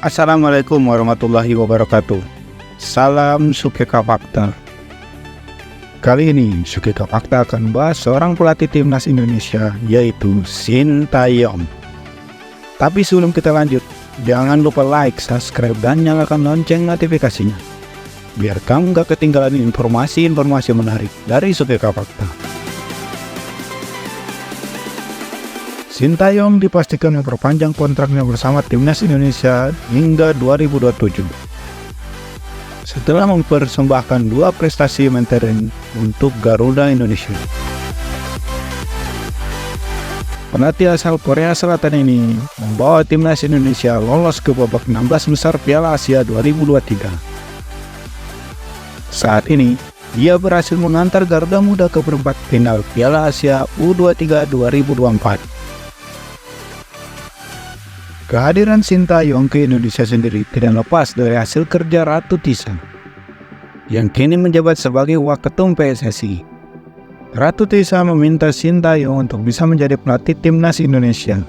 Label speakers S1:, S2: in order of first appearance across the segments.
S1: Assalamualaikum warahmatullahi wabarakatuh. Salam Sukeka Fakta. Kali ini Sukeka Fakta akan bahas seorang pelatih timnas Indonesia, yaitu Sintayong. Tapi sebelum kita lanjut, jangan lupa like, subscribe, dan nyalakan lonceng notifikasinya, biar kamu gak ketinggalan informasi-informasi menarik dari Sukeka Fakta. Sintayong dipastikan memperpanjang kontraknya bersama timnas Indonesia hingga 2027. Setelah mempersembahkan dua prestasi mentereng untuk Garuda Indonesia. Pelatih asal Korea Selatan ini membawa timnas Indonesia lolos ke babak 16 besar Piala Asia 2023. Saat ini, dia berhasil mengantar Garuda Muda ke perempat final Piala Asia U23 2024. Kehadiran Sintayong ke Indonesia sendiri tidak lepas dari hasil kerja Ratu Tisa, yang kini menjabat sebagai Waketum PSSI. Ratu Tisa meminta Sintayong untuk bisa menjadi pelatih timnas Indonesia.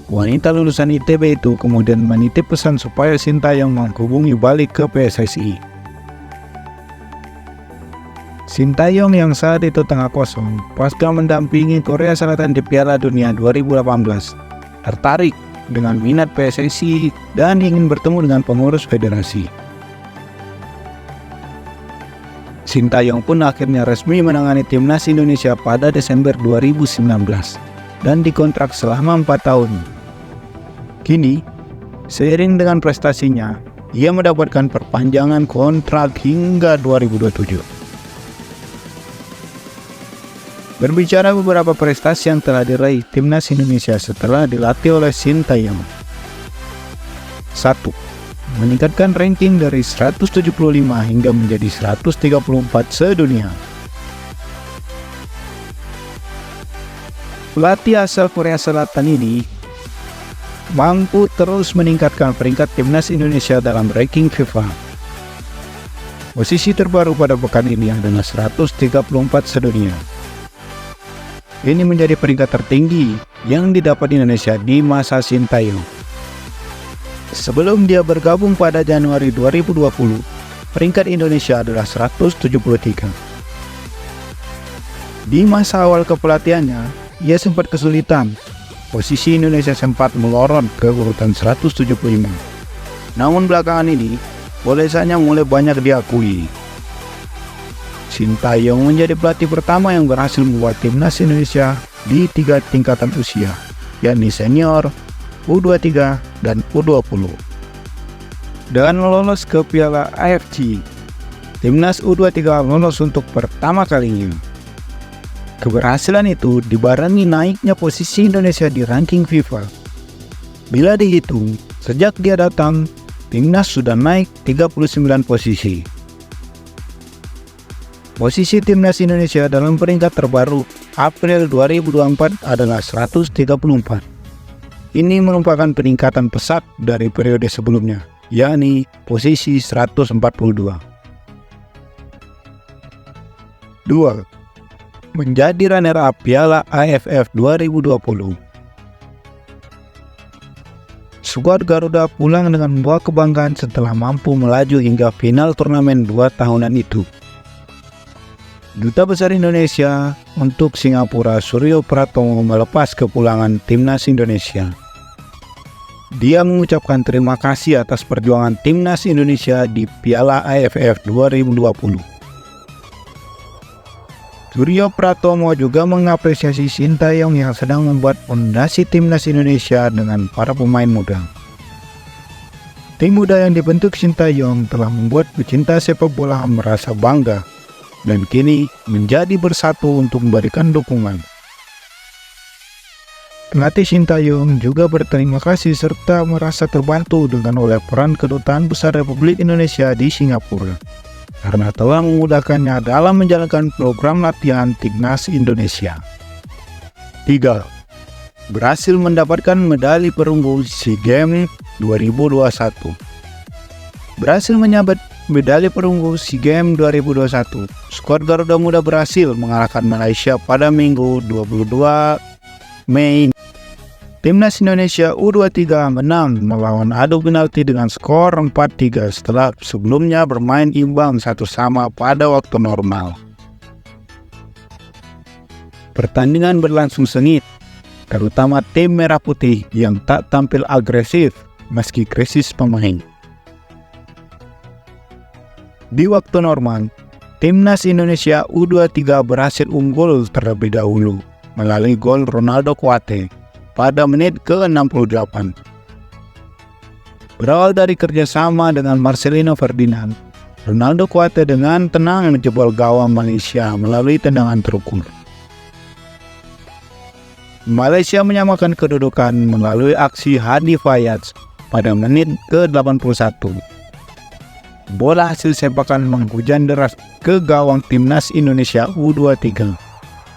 S1: Wanita lulusan ITB itu kemudian menitip pesan supaya Sintayong menghubungi balik ke PSSI. Sintayong yang saat itu tengah kosong pasca mendampingi Korea Selatan di Piala Dunia 2018 tertarik dengan minat PSSI dan ingin bertemu dengan pengurus federasi. Sintayong pun akhirnya resmi menangani timnas Indonesia pada Desember 2019 dan dikontrak selama 4 tahun. Kini, seiring dengan prestasinya, ia mendapatkan perpanjangan kontrak hingga 2027. Berbicara beberapa prestasi yang telah diraih timnas Indonesia setelah dilatih oleh Sintayong. 1. Meningkatkan ranking dari 175 hingga menjadi 134 sedunia. Pelatih asal Korea Selatan ini mampu terus meningkatkan peringkat timnas Indonesia dalam ranking FIFA. Posisi terbaru pada pekan ini adalah 134 sedunia. Ini menjadi peringkat tertinggi yang didapat Indonesia di masa Sintayong. Sebelum dia bergabung pada Januari 2020, peringkat Indonesia adalah 173. Di masa awal kepelatihannya, ia sempat kesulitan. Posisi Indonesia sempat melorot ke urutan 175. Namun belakangan ini, bolesannya mulai banyak diakui. Sintayong menjadi pelatih pertama yang berhasil membuat timnas Indonesia di 3 tingkatan usia, yakni senior, U23, dan U20. Dan lolos ke Piala AFC, timnas U23 lolos untuk pertama kalinya. Keberhasilan itu dibarengi naiknya posisi Indonesia di ranking FIFA. Bila dihitung, sejak dia datang, timnas sudah naik 39 posisi. Posisi timnas Indonesia dalam peringkat terbaru April 2024 adalah 134. Ini merupakan peningkatan pesat dari periode sebelumnya, yakni posisi 142. 2. Menjadi runner-up Piala AFF 2020. Skuad Garuda pulang dengan membawa kebanggaan setelah mampu melaju hingga final turnamen 2 tahunan itu. Duta Besar Indonesia untuk Singapura, Suryo Pratomo, melepas kepulangan timnas Indonesia. Dia mengucapkan terima kasih atas perjuangan timnas Indonesia di Piala AFF 2020. Suryo Pratomo juga mengapresiasi Sintayong yang sedang membuat fondasi timnas Indonesia dengan para pemain muda. Tim muda yang dibentuk Sintayong telah membuat pecinta sepak bola merasa bangga dan kini menjadi bersatu untuk memberikan dukungan. Pelatih Sintayong juga berterima kasih serta merasa terbantu dengan oleh peran Kedutaan Besar Republik Indonesia di Singapura karena telah memudahkannya dalam menjalankan program latihan timnas Indonesia. 3. Berhasil mendapatkan medali perunggu SEA Games 2021. Berhasil menyabet medali perunggu SEA Games 2021, skuad Garuda Muda berhasil mengalahkan Malaysia pada Minggu 22 Mei Timnas Indonesia U23 menang melawan adu penalti dengan skor 4-3 setelah sebelumnya bermain imbang 1-1 pada waktu normal. Pertandingan berlangsung sengit, terutama tim Merah Putih yang tak tampil agresif meski krisis pemain. Di waktu normal, Timnas Indonesia U23 berhasil unggul terlebih dahulu melalui gol Ronaldo Kuate pada menit ke-68. Berawal dari kerjasama dengan Marcelino Ferdinand, Ronaldo Kuate dengan tenang menjebol gawang Malaysia melalui tendangan terukur. Malaysia menyamakan kedudukan melalui aksi Hadi Fayaz pada menit ke-81. Bola hasil sepakan menghujan deras ke gawang Timnas Indonesia U23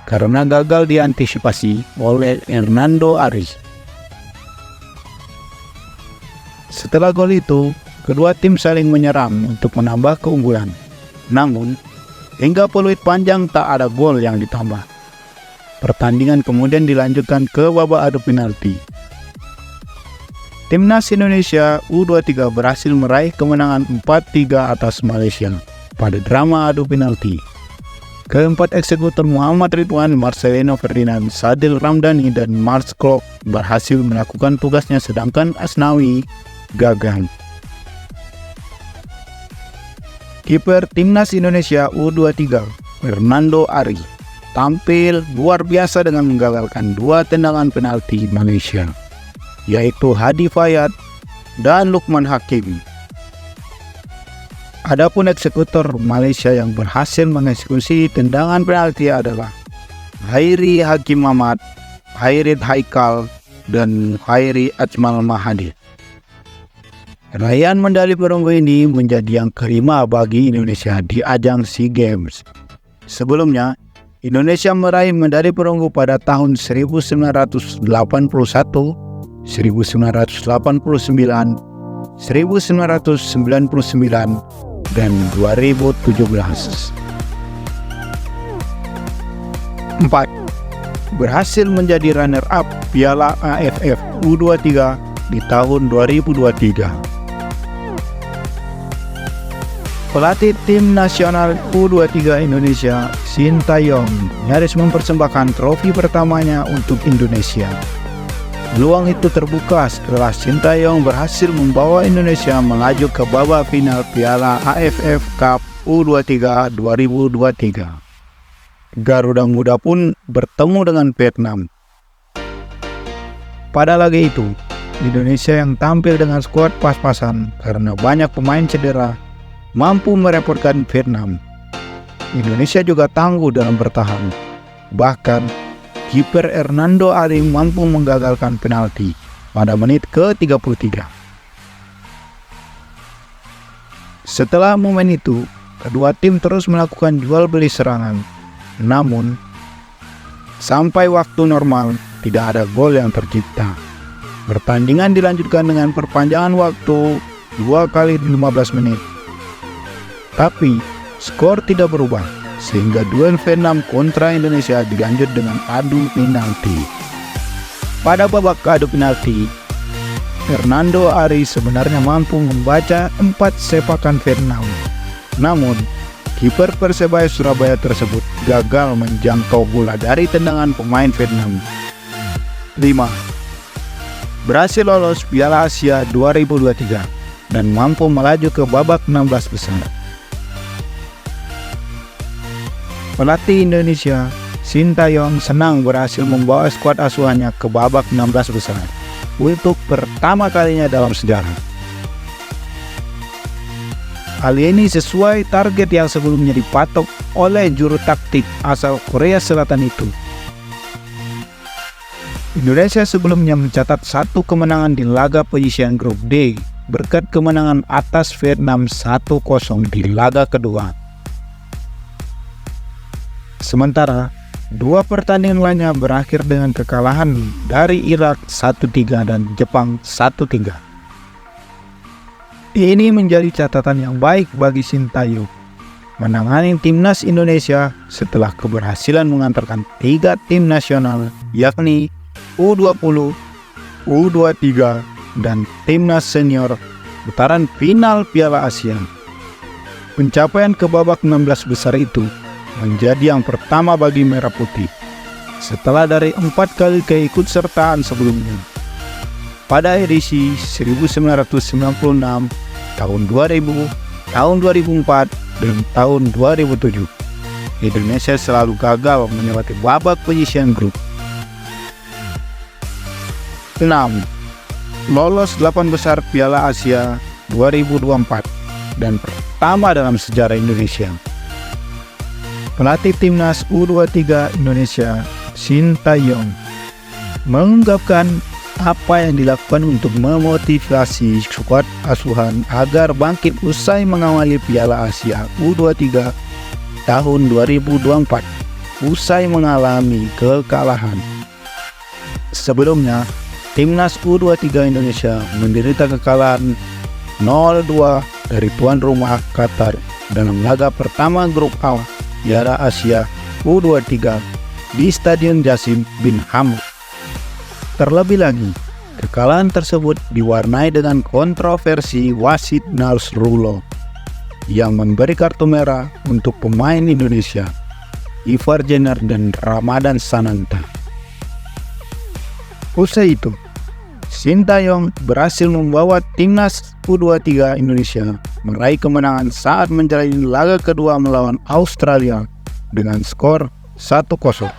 S1: karena gagal diantisipasi oleh Hernando Aris. Setelah gol itu, kedua tim saling menyerang untuk menambah keunggulan. Namun, hingga peluit panjang tak ada gol yang ditambah. Pertandingan kemudian dilanjutkan ke babak adu penalti. Timnas Indonesia U23 berhasil meraih kemenangan 4-3 atas Malaysia pada drama adu penalti. Keempat eksekutor Muhammad Ridwan, Marcelino Ferdinand, Sadil Ramdhani, dan Mars Klok berhasil melakukan tugasnya sedangkan Asnawi gagal. Kiper Timnas Indonesia U23, Fernando Ari, tampil luar biasa dengan menggagalkan dua tendangan penalti Malaysia, yaitu Hadi Fayaz dan Lukman Hakim. Adapun eksekutor Malaysia yang berhasil mengeksekusi tendangan penalti adalah Hairi Hakim Ahmad, Hairid Haikal, dan Hairi Ajmal Mahadi. Raihan medali perunggu ini menjadi yang kelima bagi Indonesia di ajang SEA Games. Sebelumnya, Indonesia meraih medali perunggu pada tahun 1981, 1989, 1999, dan 2017. 4. Berhasil menjadi runner-up Piala AFF U23 di tahun 2023. Pelatih tim nasional U23 Indonesia, Sintayong, nyaris mempersembahkan trofi pertamanya untuk Indonesia. Peluang itu terbuka setelah Sintayong berhasil membawa Indonesia melaju ke babak final Piala AFF Cup U23 2023. Garuda Muda pun bertemu dengan Vietnam. Pada laga itu, Indonesia yang tampil dengan skuad pas-pasan karena banyak pemain cedera mampu merepotkan Vietnam. Indonesia juga tangguh dalam bertahan. Bahkan kiper Hernando Ari mampu menggagalkan penalti pada menit ke-33. Setelah momen itu, kedua tim terus melakukan jual beli serangan. Namun, sampai waktu normal tidak ada gol yang tercipta. Pertandingan dilanjutkan dengan perpanjangan waktu 2 kali 15 menit. Tapi, skor tidak berubah, sehingga duel Vietnam kontra Indonesia dilanjut dengan adu penalti. Pada babak adu penalti, Hernando Ari sebenarnya mampu membaca 4 sepakan Vietnam. Namun, kiper Persebaya Surabaya tersebut gagal menjangkau bola dari tendangan pemain Vietnam. 5. Berhasil lolos Piala Asia 2023 dan mampu melaju ke babak 16 besar. Pelatih Indonesia, Sintayong, senang berhasil membawa skuad asuhannya ke babak 16 besar untuk pertama kalinya dalam sejarah. Hal ini sesuai target yang sebelumnya dipatok oleh juru taktik asal Korea Selatan itu. Indonesia sebelumnya mencatat 1 kemenangan di laga penyisihan grup D berkat kemenangan atas Vietnam 1-0 di laga kedua. Sementara, 2 pertandingan lainnya berakhir dengan kekalahan dari Irak 1-3 dan Jepang 1-3. Ini menjadi catatan yang baik bagi Sintayong menangani timnas Indonesia setelah keberhasilan mengantarkan 3 tim nasional yakni U20, U23, dan Timnas Senior putaran final Piala Asia. Pencapaian ke babak 16 besar itu menjadi yang pertama bagi Merah Putih setelah dari 4 kali keikutsertaan sebelumnya. Pada edisi 1996, tahun 2000, tahun 2004, dan tahun 2007, Indonesia selalu gagal melewati babak penyisihan grup. 6. Lolos 8 besar Piala Asia 2024 dan pertama dalam sejarah Indonesia. Pelatih Timnas U23 Indonesia, Sintayong, mengungkapkan apa yang dilakukan untuk memotivasi skuad asuhan agar bangkit usai mengawali Piala Asia U23 tahun 2024 usai mengalami kekalahan. Sebelumnya, Timnas U23 Indonesia menderita kekalahan 0-2 dari tuan rumah Qatar dalam laga pertama grup A Piala Asia U23 di Stadion Jasim bin Hamad. Terlebih lagi, kekalahan tersebut diwarnai dengan kontroversi wasit Nasrullah yang memberi kartu merah untuk pemain Indonesia, Ivar Jenner dan Ramadan Sananta. Usai itu, Sintayong berhasil membawa Timnas U23 Indonesia meraih kemenangan saat menjalani laga kedua melawan Australia dengan skor 1-0.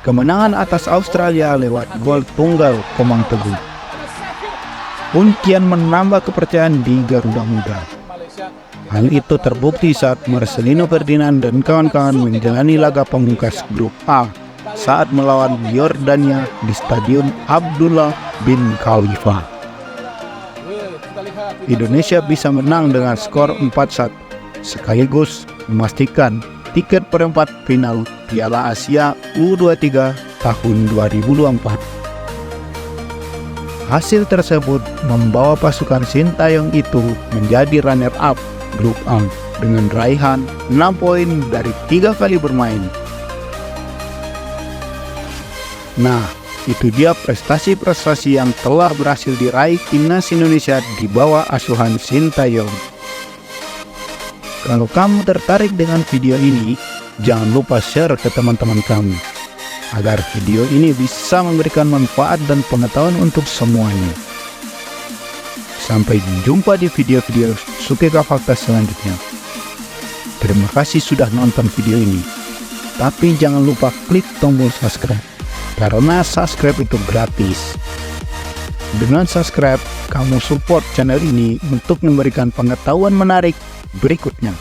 S1: Kemenangan atas Australia lewat gol tunggal Komang Teguh pun kian menambah kepercayaan di Garuda Muda. Hal itu terbukti saat Marcelino Ferdinand dan kawan-kawan menjalani laga pemungkas grup A saat melawan Yordania di Stadion Abdullah bin Khalifa. Indonesia bisa menang dengan skor 4-1, sekaligus memastikan tiket perempat final Piala Asia U23 tahun 2024. Hasil tersebut membawa pasukan Sintayong itu menjadi runner-up grup A dengan raihan 6 poin dari 3 kali bermain. Nah, itu dia prestasi-prestasi yang telah berhasil diraih Timnas Indonesia di bawah asuhan Sintayong. Kalau kamu tertarik dengan video ini, jangan lupa share ke teman-teman kamu, agar video ini bisa memberikan manfaat dan pengetahuan untuk semuanya. Sampai jumpa di video-video Sukeka Fakta selanjutnya. Terima kasih sudah nonton video ini. Tapi jangan lupa klik tombol subscribe, karena subscribe itu gratis. Dengan subscribe, kamu support channel ini untuk memberikan pengetahuan menarik berikutnya.